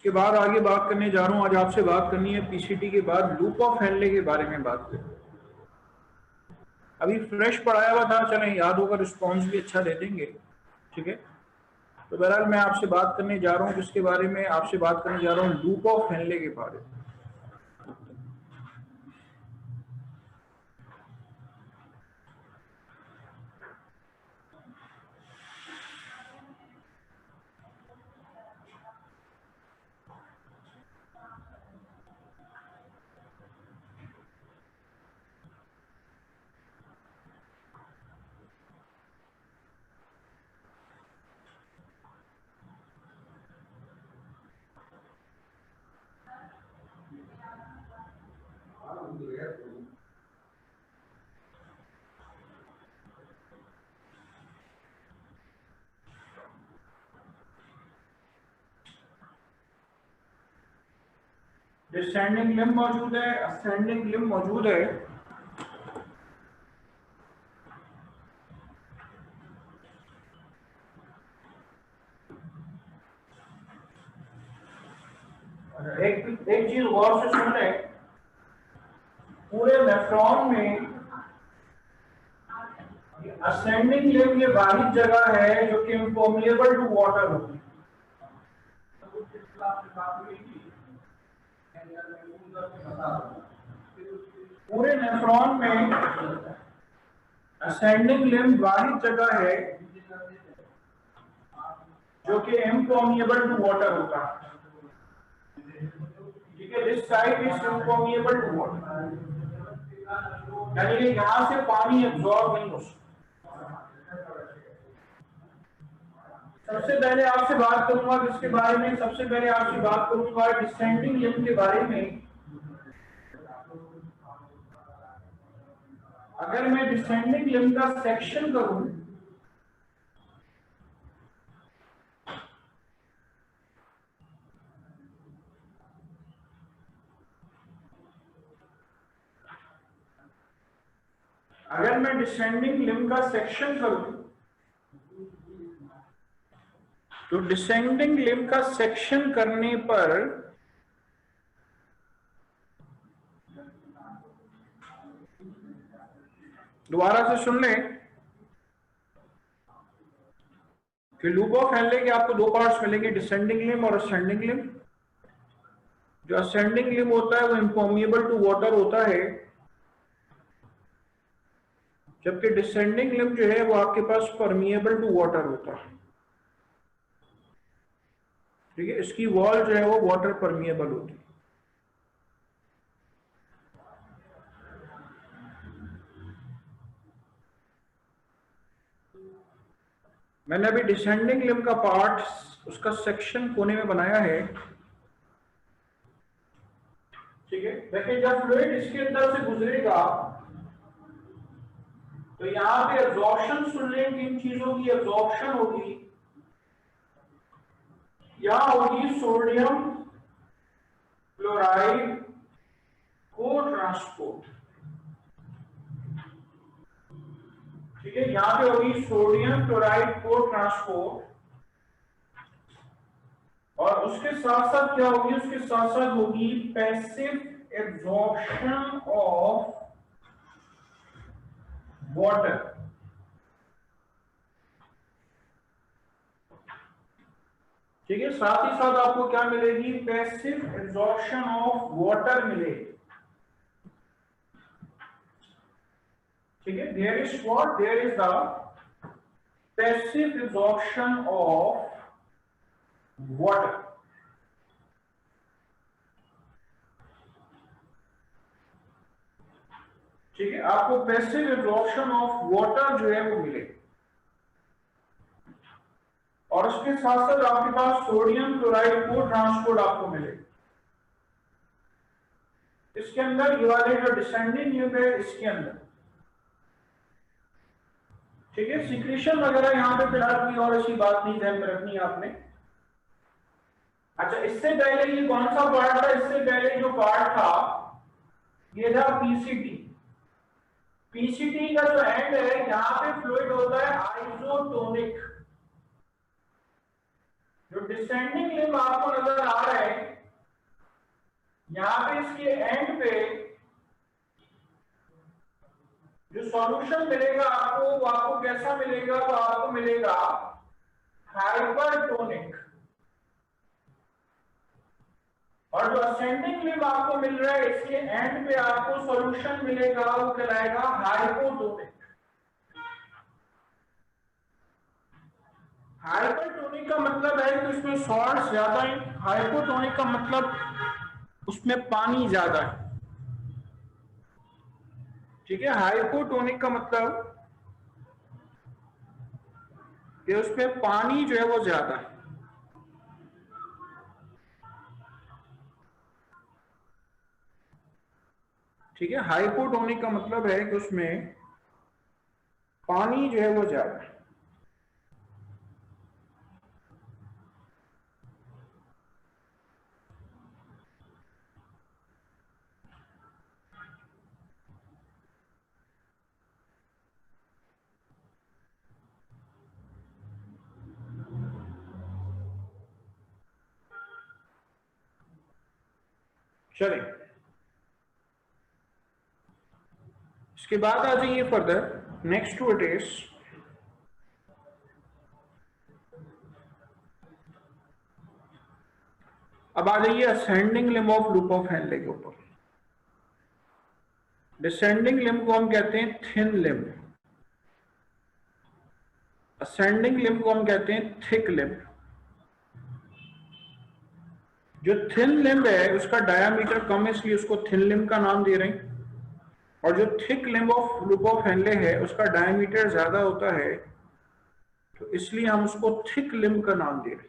उसके बाद आगे बात करने जा रहा हूं। आज आपसे बात करनी है पीसीटी के बाद लूप ऑफ हेनले के बारे में बात करें। अभी फ्रेश पढ़ाया हुआ था, चलें याद होगा, रिस्पॉन्स भी अच्छा दे देंगे। ठीक है, तो बहरहाल मैं आपसे बात करने जा रहा हूँ किसके बारे में, आपसे बात करने जा रहा हूँ लूप ऑफ हेनले के बारे में। डिसेंडिंग लिम्ब मौजूद है, असेंडिंग लिम्ब मौजूद है। एक चीज गौर से सुन ले, पूरे नेफ्रॉन में असेंडिंग लिम्ब ये वाहिद जगह है जो कि इम्पर्मिएबल टू वाटर होती है। पूरे नेफ्रॉन में असेंडिंग लिम्ब वाहिद जगह है जो कि इम्पर्मिएबल टू वाटर होता है। ठीक है, this side is impermeable to water, यानी कि यहां से पानी एब्जॉर्ब नहीं हो सकता। सबसे पहले आपसे बात करूंगा किसके बारे में, सबसे पहले आपसे बात करूंगा डिसेंडिंग लिम्ब के बारे में। अगर मैं डिसेंडिंग लिम्ब का सेक्शन करूं, अगर मैं डिसेंडिंग लिम्ब का सेक्शन करूं तो डिसेंडिंग लिम्ब का सेक्शन करने पर दोबारा से सुन लें कि लूप ऑफ हेनले के आपको दो पार्ट्स मिलेंगे, डिसेंडिंग लिम्ब और असेंडिंग लिम्ब। जो असेंडिंग लिम्ब होता है वो इम्पर्मिएबल टू वाटर होता है, जबकि डिसेंडिंग लिम्ब जो है वो आपके पास परमिएबल टू वाटर होता है। ठीक है, इसकी वॉल जो है वो वाटर परमिएबल होती है। मैंने अभी डिसेंडिंग लिम्ब का पार्ट उसका सेक्शन कोने में बनाया है। ठीक है, देखिए जब फ्लूइड इसके अंदर से गुजरेगा तो यहां पे एब्जॉर्प्शन सुन लें, किन चीजों की एब्जॉर्प्शन होगी। यहां होगी सोडियम क्लोराइड को ट्रांसपोर्ट। ठीक है, यहां पे होगी सोडियम क्लोराइड को ट्रांसपोर्ट, और उसके साथ साथ क्या होगी, उसके साथ साथ होगी पैसिव एब्जॉर्प्शन ऑफ वाटर। ठीक है, साथ ही साथ आपको क्या मिलेगी, पैसिव एब्जॉर्प्शन ऑफ वाटर मिलेगी। ठीक है, there is what, there is the passive absorption of water. ठीक है, आपको पैसिव एब्जॉर्प्शन ऑफ वाटर जो है वो मिलेगी, और उसके साथ साथ आपके पास सोडियम क्लोराइड को ट्रांसपोर्ट आपको मिलेगा। इसके अंदर ये वाले जो डिसेंडिंग लिम्ब है इसके अंदर। ठीक है, सिक्रीशन वगैरह यहाँ पे फिलहाल कोई और ऐसी बात नहीं ध्यान में रखनी है आपने। अच्छा, इससे पहले ये कौन सा पार्ट था, इससे पहले जो पार्ट था ये था पीसीटी। पीसीटी का जो एंड है यहाँ पे फ्लूइड होता है आइसोटोनिक। जो डिसेंडिंग लिम्ब आपको नजर आ रहे हैं, यहां पे इसके एंड पे जो सॉल्यूशन मिलेगा आपको, वो आपको कैसा मिलेगा? तो आपको मिलेगा हाइपरटोनिक। और जो असेंडिंग लिम्ब आपको मिल रहा है, इसके एंड पे आपको सॉल्यूशन मिलेगा, वो कहलाएगा हाइपोटोनिक। हाइपरटोनिक का मतलब है कि उसमें सॉल्ट ज्यादा है, हाइपोटोनिक का मतलब उसमें पानी ज्यादा है। ठीक है, हाइपोटोनिक का मतलब कि उसमें पानी जो है वो ज्यादा है। ठीक है, हाइपोटोनिक का मतलब है कि उसमें पानी जो है वो ज्यादा है। चलिए, इसके बाद आ जाइए further. Next to it is, अब आ जाइए ascending limb of loop of Henle के ऊपर। डिसेंडिंग लिम्ब को हम कहते हैं थिन लिम्ब, असेंडिंग लिम्ब को हम कहते हैं थिक लिम्ब। जो थिन लिम्ब है उसका डायामीटर कम है, इसलिए उसको थिन लिम्ब का नाम दे रहे हैं। और जो thick limb of loop of Henley है उसका डायामीटर ज्यादा होता है, तो इसलिए हम उसको थिक लिम्ब का नाम दे रहे हैं।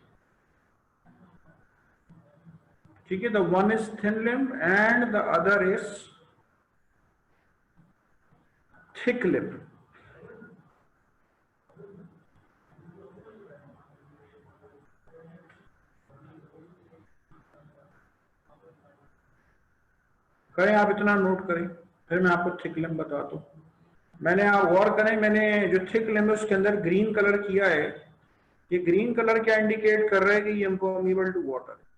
ठीक है, the one is thin limb and the other is thick limb. करें, आप इतना नोट करें, फिर मैं आपको थिक लिम्ब बताता हूं। मैंने, आप गौर करें, मैंने जो थिक लिम्ब है उसके अंदर ग्रीन कलर किया है। ये ग्रीन कलर क्या इंडिकेट कर रहा है कि ये इम्पर्मिएबल टू वाटर है।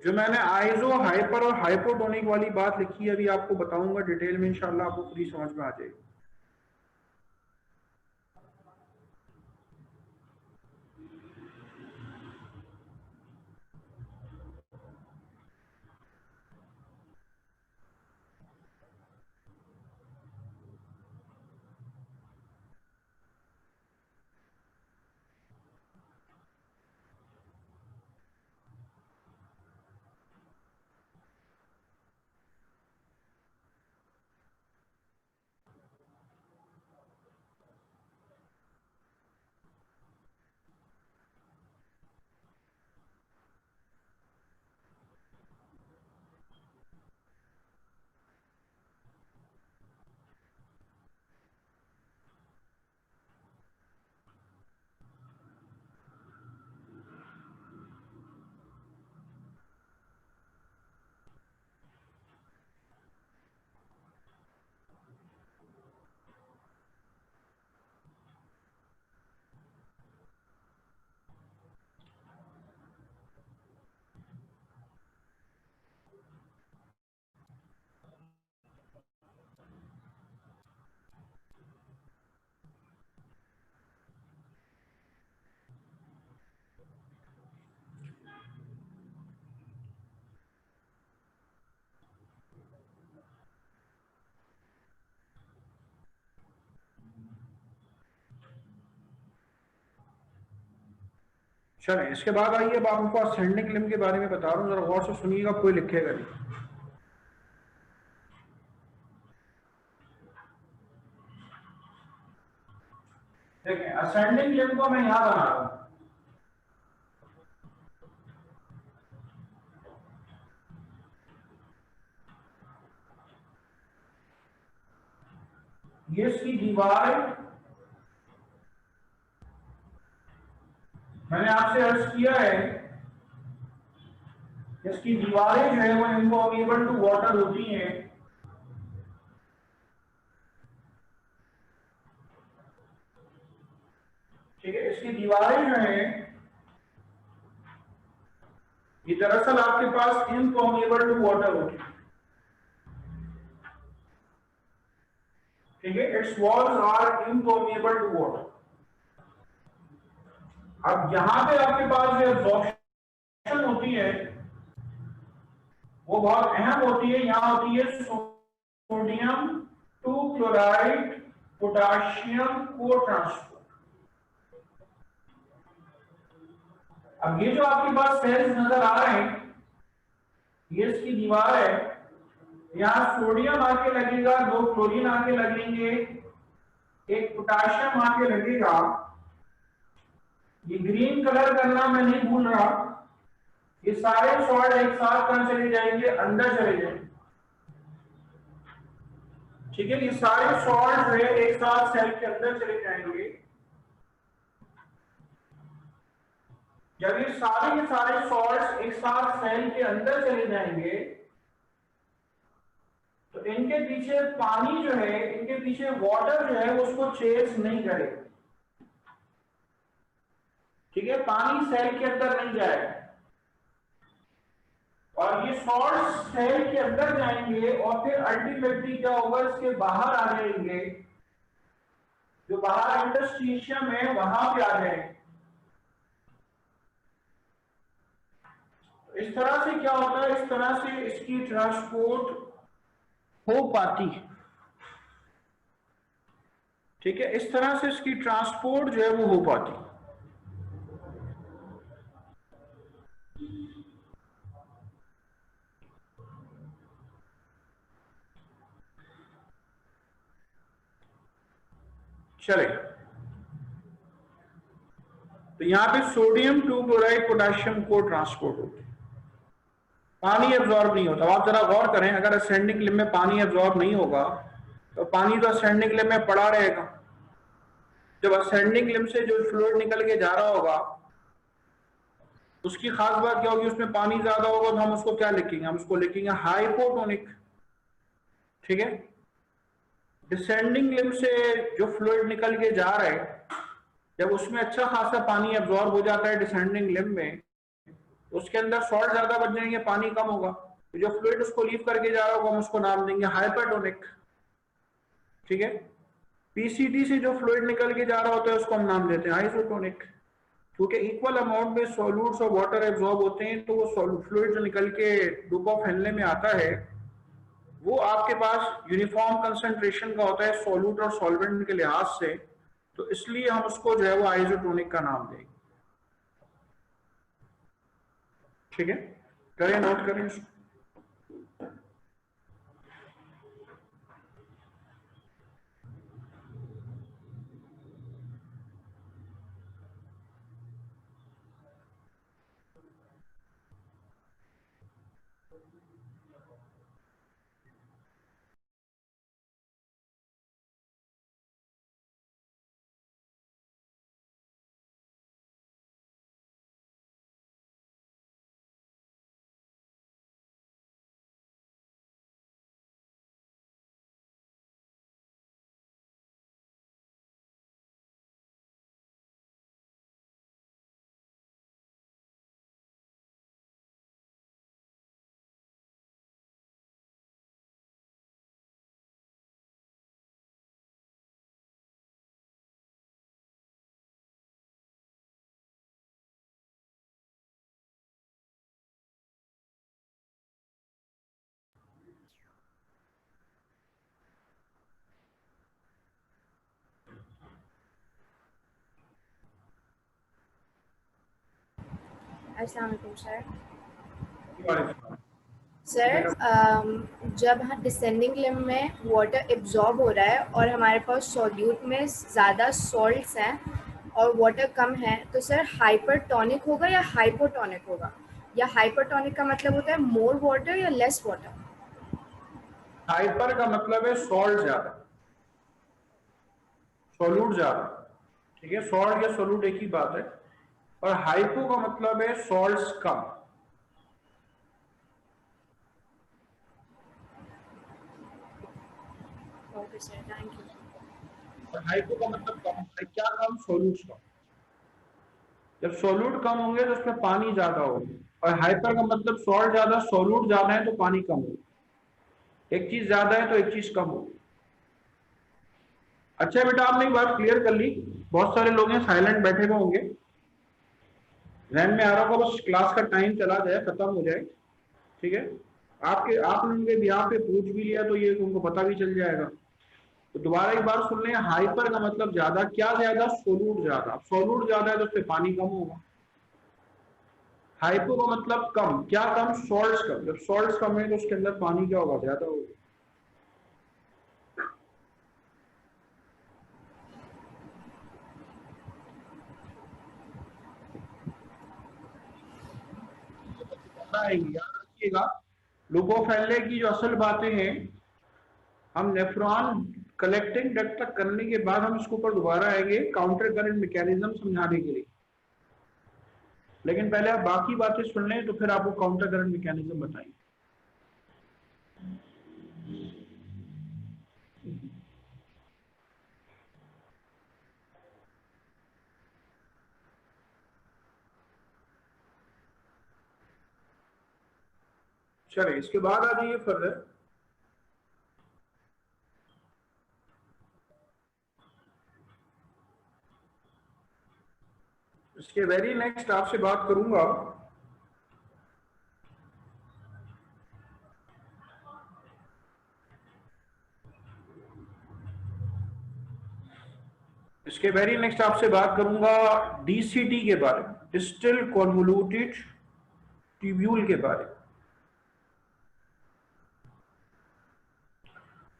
जो मैंने आइजो, हाइपर और हाइपोटोनिक वाली बात लिखी है, अभी आपको बताऊंगा डिटेल में, इंशाल्लाह आपको पूरी समझ में आ जाएगी। चलें, इसके बाद आइए अब आपको असेंडिंग लिम्ब के बारे में बता रहा हूँ, जरा गौर से सुनिएगा, कोई लिखेगा नहीं। देखें, असेंडिंग लिम्ब को मैं यहां बना रहा हूं। ये इसकी दीवार है। मैंने आपसे अर्ज किया है इसकी दीवारें जो है वो इम्पर्मिएबल टू वाटर होती हैं। ठीक है, इसकी दीवारें जो हैं ये दरअसल आपके पास इम्पर्मिएबल टू वाटर होती है। ठीक है, its walls are impermeable to water. अब यहां पे आपके पास जो एब्जॉर्प्शन होती है वो बहुत अहम होती है। यहां होती है सोडियम 2 क्लोराइड पोटाशियम को ट्रांसपोर्ट। अब ये जो आपके पास सेल्स नजर आ रहे हैं, ये इसकी दीवार है। यहां सोडियम आके लगेगा, 2 क्लोरीन आके लगेंगे, एक पोटाशियम आके लगेगा। ये ग्रीन कलर करना मैं नहीं भूल रहा। ये सारे सॉल्ट एक साथ कहां चले जाएंगे? अंदर चले जाएंगे। ठीक है, ये सारे सॉल्ट जो है एक साथ सेल के अंदर चले जाएंगे। जब ये सारे सॉल्ट्स एक साथ सेल के अंदर चले जाएंगे तो इनके पीछे पानी जो है, इनके पीछे वाटर जो है उसको चेस नहीं करेगा। ठीक है, पानी सेल के अंदर नहीं जाएगा और ये सॉल्ट्स सेल के अंदर जाएंगे और फिर अल्टीमेटली क्या होगा, इसके बाहर आ जाएंगे। जो बाहर इंटरस्टिशियम है वहां पे आ जाएंगे। इस तरह से क्या होता है, इस तरह से इसकी ट्रांसपोर्ट हो पाती है। ठीक है, इस तरह से इसकी ट्रांसपोर्ट जो है वो हो पाती है। चले, तो यहां पे सोडियम 2 क्लोराइड पोटेशियम को ट्रांसपोर्ट होती है। पानी एब्जॉर्ब नहीं होता। आप जरा गौर करें, अगर असेंडिंग लिम्ब में पानी एब्जॉर्ब नहीं होगा तो पानी तो असेंडिंग लिम्ब में पड़ा रहेगा। जब असेंडिंग लिम्ब से जो फ्लूइड निकल के जा रहा होगा उसकी खास बात क्या होगी, उसमें पानी ज्यादा होगा तो हम उसको क्या लिखेंगे? हम उसको लिखेंगे हाइपोटोनिक। ठीक है, डिसेंडिंग लिम्ब से जो फ्लूइड निकल के जा रहा है, जब उसमें अच्छा खासा पानी एब्जॉर्ब हो जाता है डिसेंडिंग लिम्ब में, उसके अंदर सॉल्ट ज्यादा बच जाएंगे, पानी कम होगा। तो जो फ्लूइड उसको लीव करके जा रहा होगा हम उसको नाम देंगे हाइपरटोनिक। ठीक है, पीसीटी से जो फ्लूइड निकल के जा रहा होता है उसको हम नाम देते हैं आइसोटोनिक। क्योंकि इक्वल अमाउंट में सॉल्यूट्स और वाटर एब्जॉर्ब होते हैं तो वो फ्लूइड जो निकल के ड्रूप ऑफ हेनले में आता है वो आपके पास यूनिफॉर्म कंसंट्रेशन का होता है सॉल्यूट और सॉल्वेंट के लिहाज से। तो इसलिए हम उसको जो है वो आइसोटोनिक का नाम देंगे। ठीक है, करें, नोट करें इसको। अस्सलाम वालेकुम सर। वालेकुम। सर जब डिसेंडिंग लिम्ब में वाटर एब्जॉर्ब हो रहा है और हमारे पास सॉल्यूट में ज़्यादा सॉल्ट्स हैं और वाटर कम है, तो सर हाइपरटोनिक होगा या हाइपोटोनिक होगा? या हाइपरटोनिक का मतलब होता है मोर वाटर या लेस वाटर? हाइपर का मतलब है सॉल्ट ज्यादा, सॉल्यूट ज्यादा, ठीक है। सॉल्ट या सॉल्यूट एक ही बात है। और हाइपो का मतलब है salts come. Okay sir, thank you. और हाइपो का मतलब कम है, क्या कम? सॉल्यूट्स कम। जब सॉल्यूट कम होंगे तो उसमें पानी ज्यादा होगा। और हाइपर का मतलब सॉल्ट ज्यादा, सॉल्यूट ज्यादा है तो पानी कम होगा। एक चीज ज्यादा है तो एक चीज कम होगी। अच्छा बेटा, आपने एक बात क्लियर कर ली। बहुत सारे लोग हैं साइलेंट बैठे हुए होंगे, ध्यान में आ रहा होगा, बस क्लास का टाइम चला जाए, खत्म हो जाए, ठीक है। आपने उनके बिहाफ पे पूछ भी लिया तो ये उनको पता भी चल जाएगा। तो दोबारा एक बार सुन लें, हाइपर का मतलब ज्यादा, क्या ज्यादा? सोलूट ज्यादा। सोलूट ज्यादा है तो उसमें पानी कम होगा। हाइपो का मतलब कम, क्या कम? सॉल्ट्स कम। जब सॉल्ट्स कम है तो उसके अंदर पानी क्या होगा? ज्यादा होगा। याद रखिएगा, लुपोफेल्ले की जो असल बातें हैं, हम नेफ्रॉन कलेक्टिंग डक्ट तक करने के बाद हम इसके ऊपर दोबारा आएंगे काउंटर करंट मैकेनिज्म समझाने के लिए। लेकिन पहले आप बाकी बातें सुन लें तो फिर आपको काउंटर करंट मैकेनिज्म बताएंगे। चलिए इसके बाद आ जाइए फर्दर। इसके वेरी नेक्स्ट आपसे बात करूंगा इसके वेरी नेक्स्ट आपसे बात करूंगा डीसीटी के बारे में, डिस्टल कॉन्वोल्यूटेड ट्यूब्यूल के बारे में।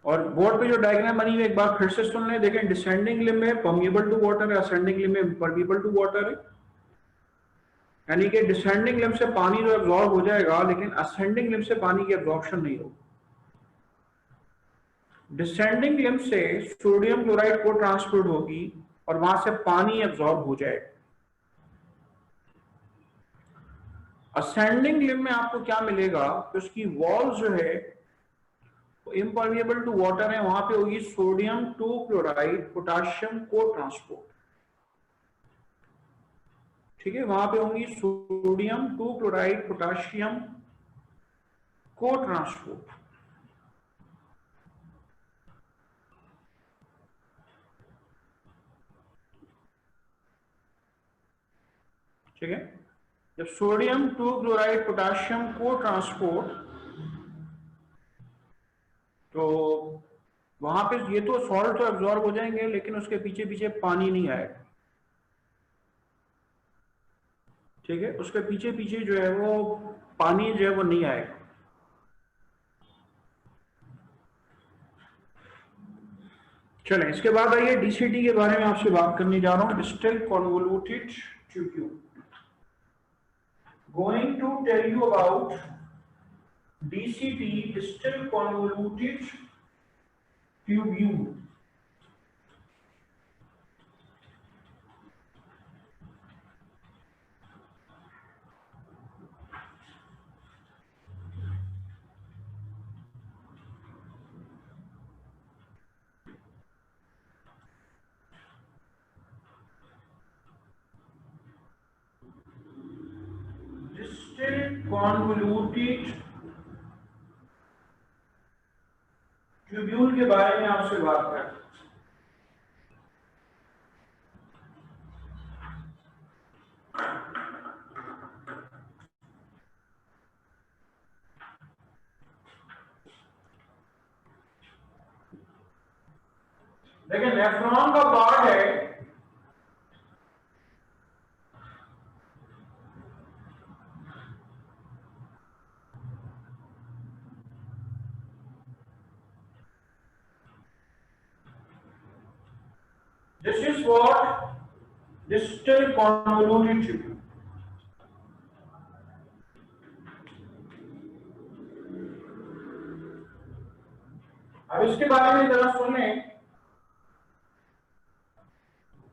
और बोर्ड पे जो डायग्राम बनी हुई है एक बार फिर से सुन लें। देखें, डिसेंडिंग लिम्ब में परमिएबल टू वाटर है, असेंडिंग लिम्ब में परमिएबल टू वाटर है। यानी कि डिसेंडिंग लिम्ब से पानी तो एब्जॉर्ब हो जाएगा, लेकिन असेंडिंग लिम्ब से पानी की एब्जॉर्प्शन नहीं होगी। डिसेंडिंग लिम्ब से सोडियम क्लोराइड को ट्रांसपोर्ट होगी और वहां से पानी एब्जॉर्ब हो जाएगा। असेंडिंग लिम्ब में आपको क्या मिलेगा कि उसकी वॉल जो है वो इम्परमिएबल टू वाटर है, वहां पे होगी सोडियम टू क्लोराइड पोटाशियम को ट्रांसपोर्ट, ठीक है। वहां पे होंगी सोडियम टू क्लोराइड पोटाशियम को ट्रांसपोर्ट, ठीक है। जब सोडियम टू क्लोराइड पोटाशियम को ट्रांसपोर्ट, तो वहां पे ये तो सॉल्ट तो एब्जॉर्ब हो जाएंगे, लेकिन उसके पीछे पीछे पानी नहीं आएगा, ठीक है। उसके पीछे पीछे जो है वो पानी जो है वो नहीं आएगा। चलें इसके बाद आइए डीसीटी के बारे में आपसे बात करने जा रहा हूं, distal convoluted tubule. Going to tell you about DCT, distal convoluted tubule. Distal convoluted tubule के बारे में आपसे बात करें। देखिए, नेफ्रॉन का पार्ट है This is what distal convoluted tubule. अब इसके बारे में जरा सुन लें।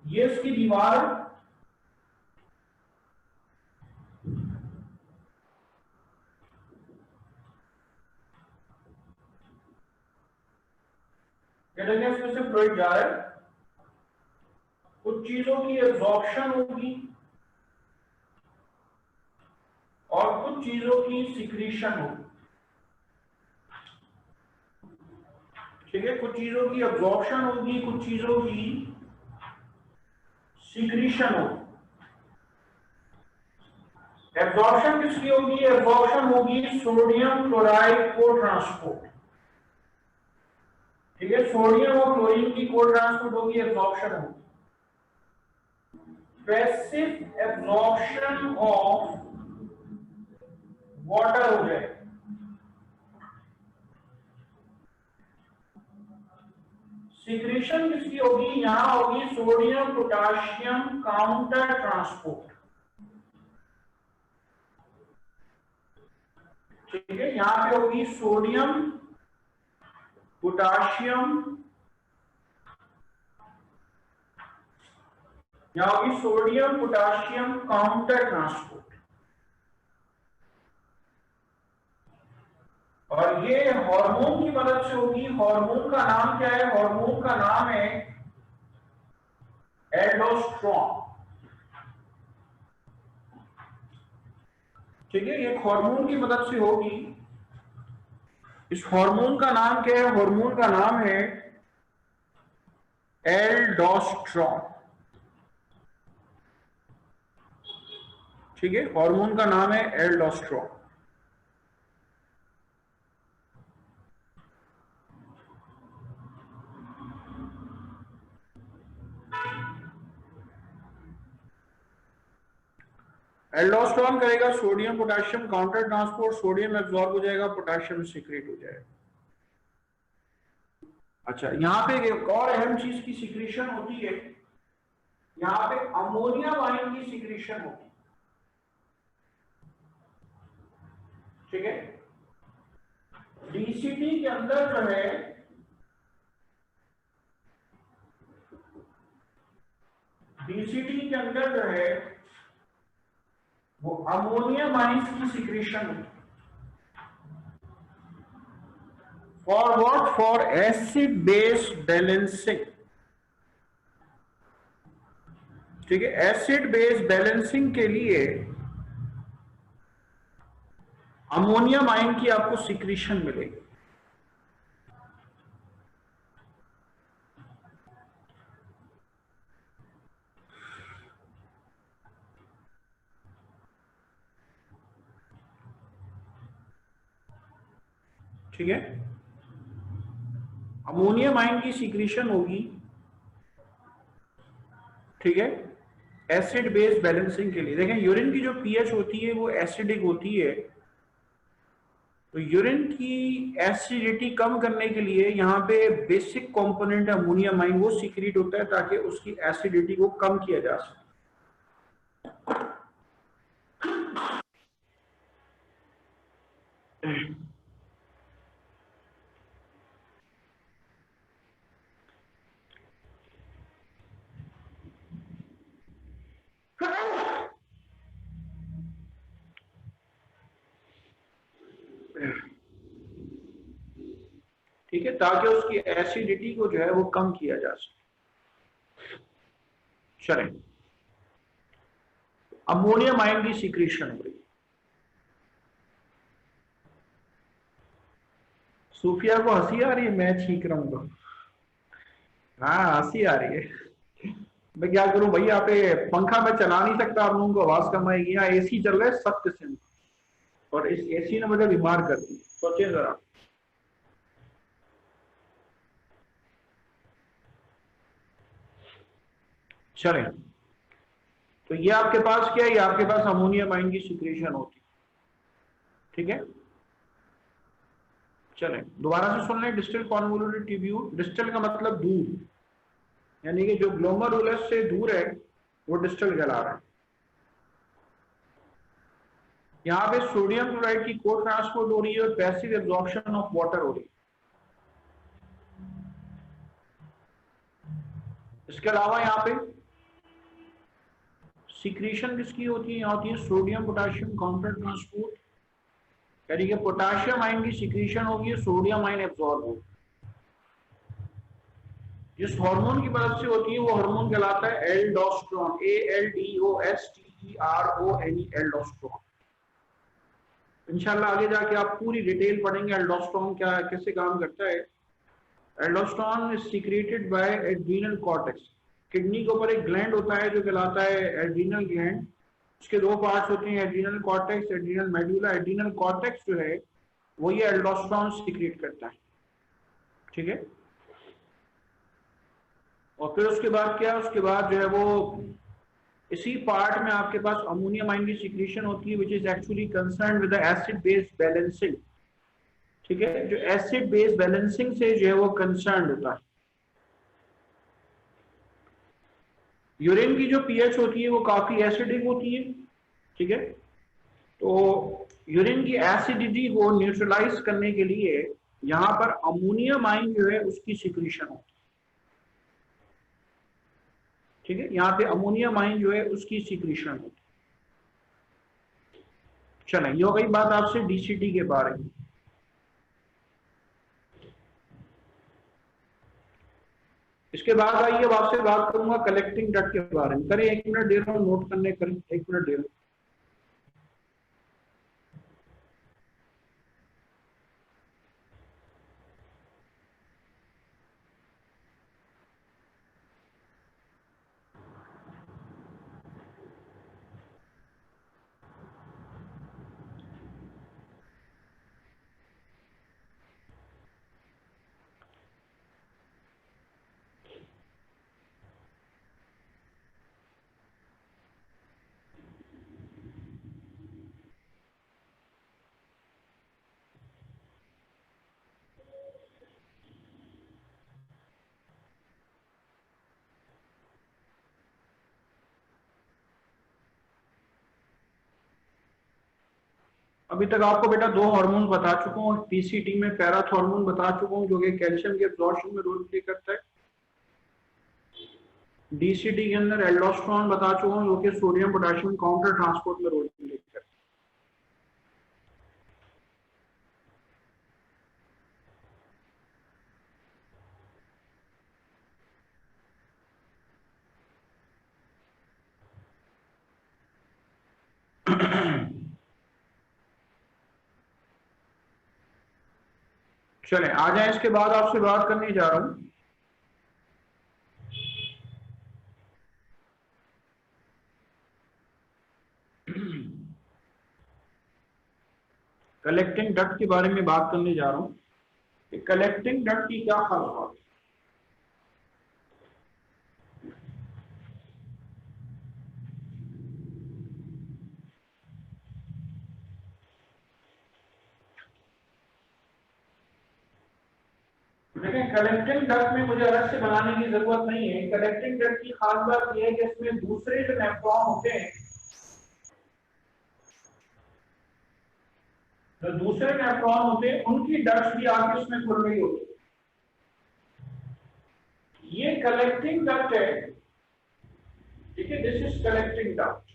ये इसकी दीवार इसमें से फ्लूइड जा रहा है, कुछ चीजों की एब्जॉर्प्शन होगी और कुछ चीजों की सिक्रीशन होगी। ठीक है, कुछ चीजों की एब्जॉर्प्शन होगी, कुछ चीजों की सिक्रीशन होगी। एब्जॉर्प्शन किसकी होगी? एब्जॉर्प्शन होगी सोडियम क्लोराइड को ट्रांसपोर्ट। ठीक है, सोडियम और क्लोरीन की को ट्रांसपोर्ट होगी, एब्जॉर्प्शन होगी। पैसिव एब्जॉर्प्शन ऑफ वाटर हो जाए। सिक्रीशन किसकी होगी? यहां होगी सोडियम पोटाशियम काउंटर ट्रांसपोर्ट। ठीक है, यहां पे होगी सोडियम पोटाशियम, यहां होगी सोडियम पोटाशियम काउंटर ट्रांसपोर्ट। और ये हार्मोन की मदद से होगी। हार्मोन का नाम क्या है? हार्मोन का नाम है एल्डोस्ट्रॉन। ठीक है, ये हार्मोन की मदद से होगी। इस हार्मोन का नाम क्या है? हार्मोन का नाम है एल्डोस्ट्रॉन। ठीक है, हार्मोन का नाम है एल्डोस्ट्रॉन। एल्डोस्ट्रॉन करेगा sodium potassium counter transport, sodium absorb हो जाएगा, पोटेशियम सीक्रेट हो जाएगा। अच्छा, यहां पे एक और अहम चीज की सिक्रीशन होती है, यहां पे अमोनिया आयन की सिक्रीशन होती है। ठीक है, डीसीटी के अंदर जो है डीसीटी के अंदर जो है वो अमोनिया आयन की सिक्रीशन होती है। For what? For acid base balancing. ठीक है, एसिड बेस बैलेंसिंग के लिए अमोनियम आयन की आपको सिक्रीशन मिलेगी। ठीक है, अमोनियम आयन की सिक्रीशन होगी। ठीक है, एसिड बेस बैलेंसिंग के लिए। देखें, यूरिन की जो पीएच होती है वो एसिडिक होती है, तो यूरिन की एसिडिटी कम करने के लिए यहाँ पे बेसिक कंपोनेंट अमोनियम आयन वो सीक्रेट होता है ताकि उसकी एसिडिटी को कम किया जा सके। ठीक है, ताकि उसकी एसिडिटी को जो है वो कम किया जा सके। चलें, अमोनियम आयन की सिक्रीशन हो रही। सूफिया को हंसी आ रही है, मैं छींक रहा हूँ। हाँ, हंसी आ रही है। मैं क्या करूं भाई, यहाँ पे पंखा मैं चला नहीं सकता, आप लोगों को आवाज कम आएगी। यहाँ एसी चल रहा है सख्त से, और इस एसी ने मुझे बीमार कर दी। सोचिए जरा। चलें, तो ये आपके पास क्या है? ये आपके पास अमोनियम आयन की सिक्रीशन होती है। ठीक है, चलें दोबारा से सुन लें। डिस्टल कॉन्वोल्यूटेड ट्यूब्यूल, डिस्टल का मतलब दूर, यानी कि जो ग्लोमेरुलस से दूर है वो डिस्टल कहला रहा है। यहाँ पे सोडियम क्लोराइड की को ट्रांसपोर्ट हो रही है और पैसिव एब्जॉर्प्शन ऑफ वाटर हो रही है। इसके अलावा यहाँ पे सिक्रीशन किसकी होती है? यहाँ होती है सोडियम पोटेशियम काउंटर ट्रांसपोर्ट, यानी कि पोटेशियम आयन की सिक्रीशन होगी, सोडियम आयन एब्जॉर्ब होगी। जिस हार्मोन की मदद से होती है वो हार्मोन कहलाता है एल्डोस्टेरोन, ALDOSTERONE, एल्डोस्टेरोन। इंशाल्लाह आगे जाके आप पूरी डिटेल पढ़ेंगे एल्डोस्टेरोन क्या कैसे काम करता है। Aldosterone is secreted by adrenal cortex. Kidney के ऊपर एक ग्लैंड होता है जो कहलाता है एड्रीनल ग्लैंड। उसके दो पार्ट्स होते हैं, adrenal cortex, adrenal medulla. Adrenal cortex जो है वो ये एल्डोस्टेरोन सीक्रेट करता है, ठीक है। और फिर उसके बाद क्या, उसके बाद जो है वो इसी पार्ट में आपके पास अमोनियम आयन की सिक्रीशन होती है which is actually concern with the acid base balancing, ठीक है। जो एसिड बेस बैलेंसिंग से जो है वो कंसर्न होता है। यूरिन की जो पीएच होती है वो काफी एसिडिक होती है, ठीक है। तो यूरिन की एसिडिटी को न्यूट्रलाइज करने के लिए यहां पर अमोनियम आयन जो है उसकी सिक्रीशन होती है, ठीक है। यहाँ पे अमोनियम आयन जो है उसकी सिक्रीशन होती है। चलें, ये हो गई बात आपसे डीसीटी के बारे में। इसके बाद आइए अब आपसे बात करूंगा कलेक्टिंग डक्ट के बारे में। करें, 1 मिनट दे रहा हूं नोट करने, करें 1 मिनट दे रहा हूं। अभी तक आपको बेटा 2 हार्मोन बता चुका हूँ। पीसीटी में पैराथॉर्मोन बता चुका हूँ जो कि कैल्शियम के एब्जॉर्प्शन में रोल प्ले करता है। डीसीटी के अंदर एल्डोस्टेरोन बता चुका हूँ जो कि सोडियम पोटेशियम काउंटर ट्रांसपोर्ट में रोल प्ले करता है। चलें, आ जाए। इसके बाद आपसे बात करने जा रहा हूं कलेक्टिंग डक्ट के बारे में बात करने जा रहा हूं। कलेक्टिंग डक्ट की क्या खास बात है? देखें, कलेक्टिंग डक्ट में मुझे अलग से बनाने की जरूरत नहीं है। कलेक्टिंग डक्ट की खास बात यह है कि इसमें दूसरे जो नेफ्रॉन होते हैं, जो दूसरे नेफ्रॉन होते हैं उनकी डक्ट भी आके इसमें खुल रही होती है। ये कलेक्टिंग डक्ट है, ठीक है। This is collecting duct.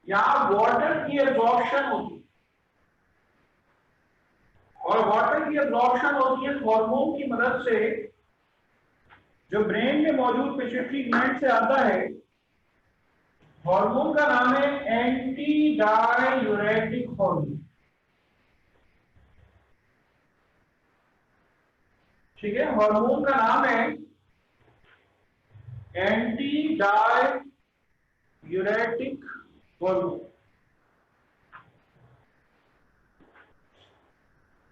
यहां वाटर की एब्जॉर्प्शन होती है और वाटर की एब्जॉर्प्शन होती है हार्मोन की मदद से जो ब्रेन में मौजूद पिट्यूटरी ग्लैंड से आता है। हार्मोन का नाम है एंटी डाययूरेटिक हार्मोन, ठीक है। हार्मोन का नाम है एंटी डाययूरेटिक हार्मोन,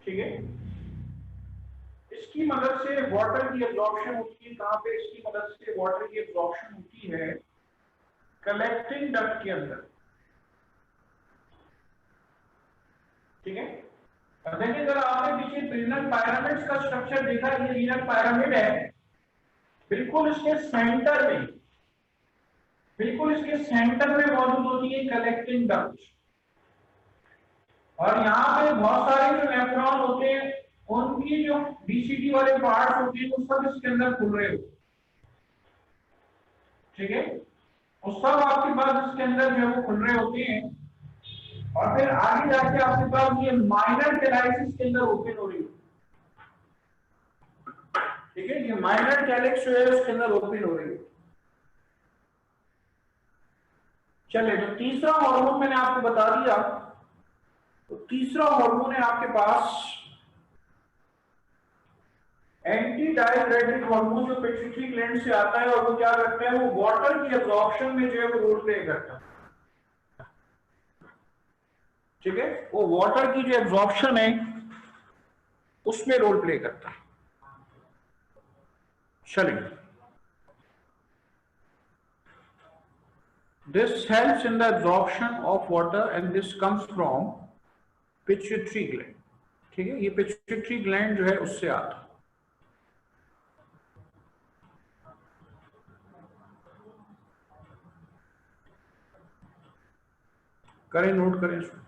ठीक है। इसकी मदद से वाटर की एब्जॉर्प्शन होती है। कहां पे इसकी मदद से वाटर की एब्जॉर्प्शन होती है? कलेक्टिंग डक्ट के अंदर, ठीक है। देखिए अगर आपने पीछे रीनल पिरामिड्स का स्ट्रक्चर देखा, ये रीनल पिरामिड है, बिल्कुल इसके सेंटर में, बिल्कुल इसके सेंटर में मौजूद होती है कलेक्टिंग डक्ट, और यहाँ पे बहुत सारे जो नेफ्रॉन होते हैं उनकी जो बीसीडी वाले पार्ट्स होते हैं वो सब इसके अंदर खुल रहे होते हैं, ठीक है, वो सब आपके पास इसके अंदर जो है वो खुल रहे होते हैं, और फिर आगे जाके आपके पास ये माइनर कैलाइसिस के अंदर ओपन हो रही है, ठीक है, ये माइनर कैलिक्स जो है उसके अंदर ओपन हो रही है। चलिए, तो तीसरा हार्मोन मैंने आपको बता दिया, तो तीसरा हार्मोन है आपके पास एंटी डाययूरेटिक हार्मोन, जो पिट्यूटरी ग्लैंड से आता है, और वो क्या करता है, वो वाटर की एब्जॉर्प्शन में जो है वो रोल प्ले करता है, ठीक है, वो वाटर की जो एब्जॉर्प्शन है उसमें रोल प्ले करता है। चलिए, this helps in the absorption of water and this comes from pituitary gland, ठीक है, ये पिट्यूटरी ग्लैंड जो है उससे आता है। करें, नोट करें इसको।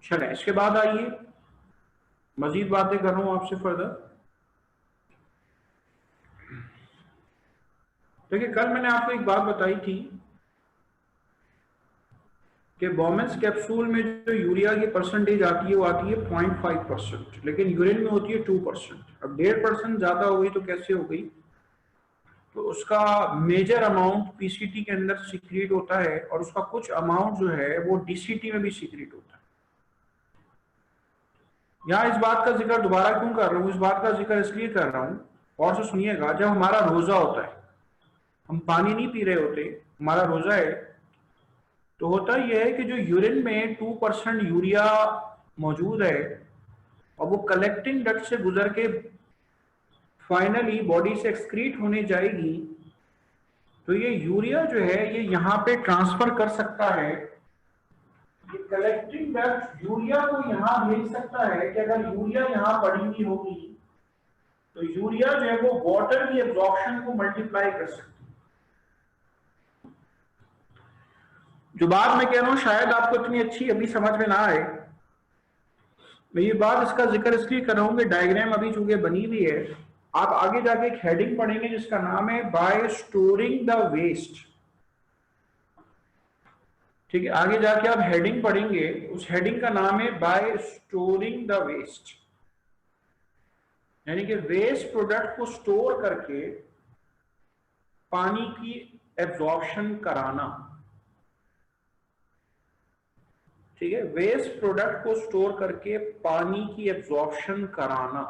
चले, इसके बाद आइए, मजीद बातें कर रहा हूं आपसे फर्दर। देखिए, कल मैंने आपको एक बात बताई थी कि बोमेंस कैप्सूल में जो यूरिया की परसेंटेज आती है वो आती है 0.5%, लेकिन यूरिन में होती है 2%। अब 1.5% ज्यादा हो गई तो कैसे हो गई, तो उसका मेजर अमाउंट पीसीटी के अंदर सीक्रेट होता है, और उसका कुछ अमाउंट जो है वो डीसीटी में भी सीक्रेट होता है। यहाँ इस बात का जिक्र दोबारा क्यों कर रहा हूँ, इस बात का जिक्र इसलिए कर रहा हूँ, और से सुनिएगा, जब हमारा रोजा होता है, हम पानी नहीं पी रहे होते, हमारा रोजा है, तो होता यह है कि जो यूरिन में 2% यूरिया मौजूद है, और वो कलेक्टिंग डक्ट से गुजर के फाइनली बॉडी से एक्सक्रीट होने जाएगी, तो ये यूरिया जो है ये यहाँ पे ट्रांसफर कर सकता है, ये कलेक्टिंग डक्ट यूरिया को यहाँ भेज सकता है कि अगर यूरिया यहाँ पड़ी हुई होगी तो यूरिया जो है वो वाटर की एब्जॉर्प्शन को मल्टीप्लाई कर सकती है। जो बात मैं कह रहा हूं शायद आपको इतनी अच्छी अभी समझ में ना आए, मैं ये बात इसका जिक्र इसलिए कर रहा हूं कि डायग्राम अभी चूंकि बनी हुई है, आप आगे जाके एक हेडिंग पढ़ेंगे जिसका नाम है बाय स्टोरिंग द वेस्ट, ठीक है, आगे जाके आप हेडिंग पढ़ेंगे, उस हेडिंग का नाम है बाय स्टोरिंग द वेस्ट, यानी कि वेस्ट प्रोडक्ट को स्टोर करके पानी की एब्जॉर्प्शन कराना, ठीक है, वेस्ट प्रोडक्ट को स्टोर करके पानी की एब्जॉर्प्शन कराना।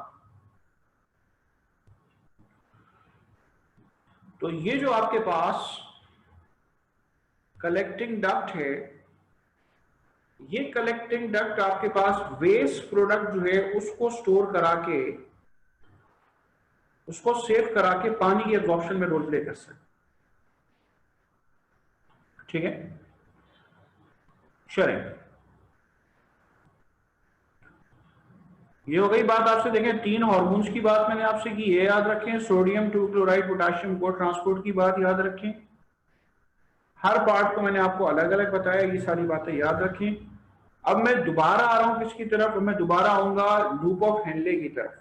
तो ये जो आपके पास कलेक्टिंग डक्ट है, ये कलेक्टिंग डक्ट आपके पास वेस्ट प्रोडक्ट जो है उसको स्टोर करा के, उसको सेव करा के पानी की एब्जॉर्प्शन में रोल प्ले कर सकते, ठीक है। चलें, ये हो गई बात आपसे। देखें 3 हार्मोन्स की बात मैंने आपसे की, ये याद रखें। सोडियम 2 क्लोराइड पोटेशियम को ट्रांसपोर्ट की बात याद रखें। हर पार्ट को मैंने आपको अलग अलग बताया, ये सारी बातें याद रखें। अब मैं दोबारा आ रहा हूं किसकी तरफ, मैं दोबारा आऊंगा लूप ऑफ हेनले की तरफ।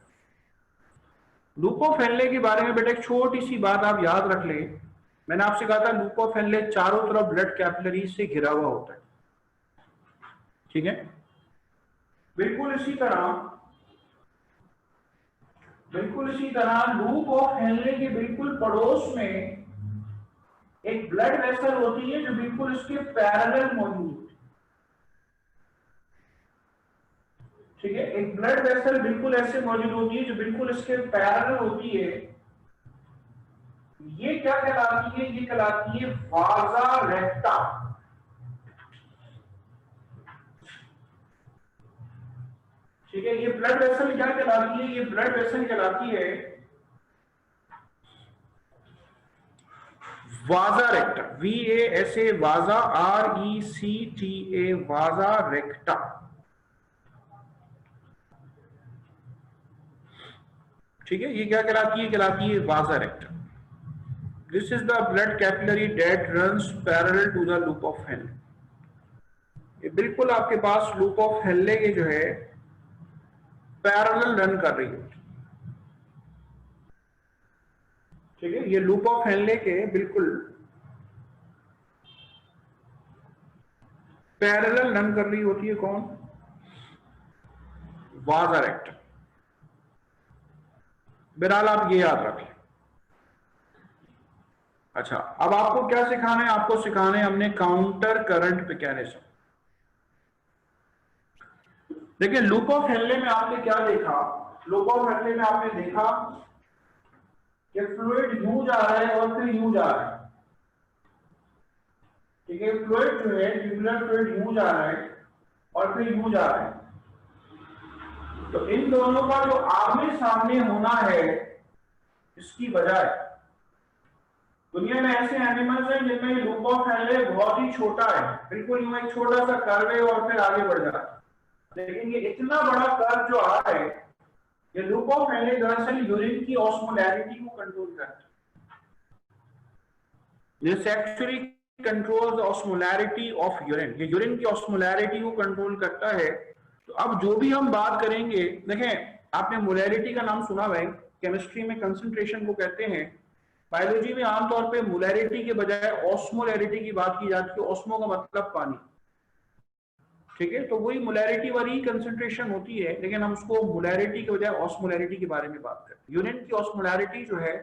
लूप ऑफ हेनले के बारे में बेटा एक छोटी सी बात आप याद रख लें। मैंने आपसे कहा था लूप ऑफ हेनले चारों तरफ ब्लड कैपिलरीज से घिरा हुआ होता है, ठीक है। बिल्कुल इसी तरह लूप ऑफ हेनले के बिल्कुल पड़ोस में एक ब्लड वेसल होती है जो बिल्कुल इसके पैरेलल मौजूद है, ठीक है। एक ब्लड वेसल बिल्कुल ऐसे मौजूद होती है जो बिल्कुल इसके पैरेलल होती है। ये क्या कहलाती है, ये कहलाती है वाजा रेक्टा, ठीक है। ये ब्लड वेसल क्या कहलाती है, ये ब्लड वेसल कहलाती है वाजा रेक्टा, VASA वाजा, RECTA वाजा रेक्टा, ठीक है। ये क्या कहलाती है, कहलाती है vasa recta. This is the blood capillary that runs parallel to the loop of Henle. ये बिल्कुल आपके पास लूप ऑफ हेनले के जो है पैरेलल रन कर रही है, ठीक है। ये लूप ऑफ हेनले के बिल्कुल पैरेलल रन कर रही होती है कौन, वाजा रेक्टा। बहरहाल आप ये याद रखें। अच्छा, अब आपको क्या सिखाना है, आपको सिखाना है हमने काउंटर करंट मैकेनिज्म। देखिए लूप ऑफ हेनले में आपने क्या देखा, लूप ऑफ हेनले में आपने देखा कि फ्लूइड यूं जा रहा है और फिर यूं जा रहा है, ठीक है। फ्लूइड जो है ट्यूबुलर फ्लूइड यूं जा रहा है और फिर यूं जा रहा है। तो इन दोनों का जो आमने सामने होना है, इसकी वजह है दुनिया में ऐसे एनिमल्स हैं जिनमें लूप ऑफ हेनले बहुत ही छोटा है, बिल्कुल यूं एक छोटा सा कर्व है और फिर आगे बढ़ जाता है। लेकिन ये इतना बड़ा कर्व जो आ रहा है, ये लूप ऑफ हेनले दरअसल यूरिन की ऑस्मोलैरिटी को कंट्रोल करता है। This actually controls the osmolarity of urine, ये यूरिन की ऑस्मोलैरिटी को कंट्रोल करता है। तो अब जो भी हम बात करेंगे, देखें आपने मोलैरिटी का नाम सुना है, केमिस्ट्री में कंसंट्रेशन को कहते हैं। बायोलॉजी में आमतौर पे मोलैरिटी के बजाय ऑस्मोलैरिटी की बात की जाती है। ऑस्मो का मतलब पानी, ठीक है। तो वही मोलैरिटी वाली कंसंट्रेशन होती है, लेकिन हम उसको मोलैरिटी के बजाय ऑस्मोलैरिटी के बारे में बात करते हैं। यूरिन की ऑस्मोलैरिटी जो है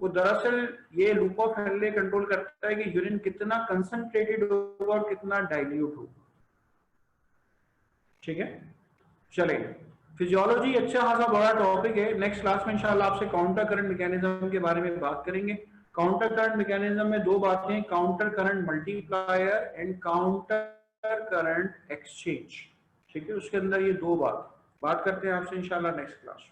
वो दरअसल ये लूप ऑफ हेनले कंट्रोल करता है कि यूरिन कितना कंसंट्रेटेड होगा और कितना डाइल्यूट होगा, ठीक है। चलिए, फिजियोलॉजी अच्छा खासा बड़ा टॉपिक है। नेक्स्ट क्लास में इंशाल्लाह आपसे काउंटर करंट मैकेनिज्म के बारे में बात करेंगे। काउंटर करंट मैकेनिज्म में दो बातें, counter current multiplier and counter current exchange, ठीक है। उसके अंदर ये दो बात करते हैं आपसे इंशाल्लाह नेक्स्ट क्लास।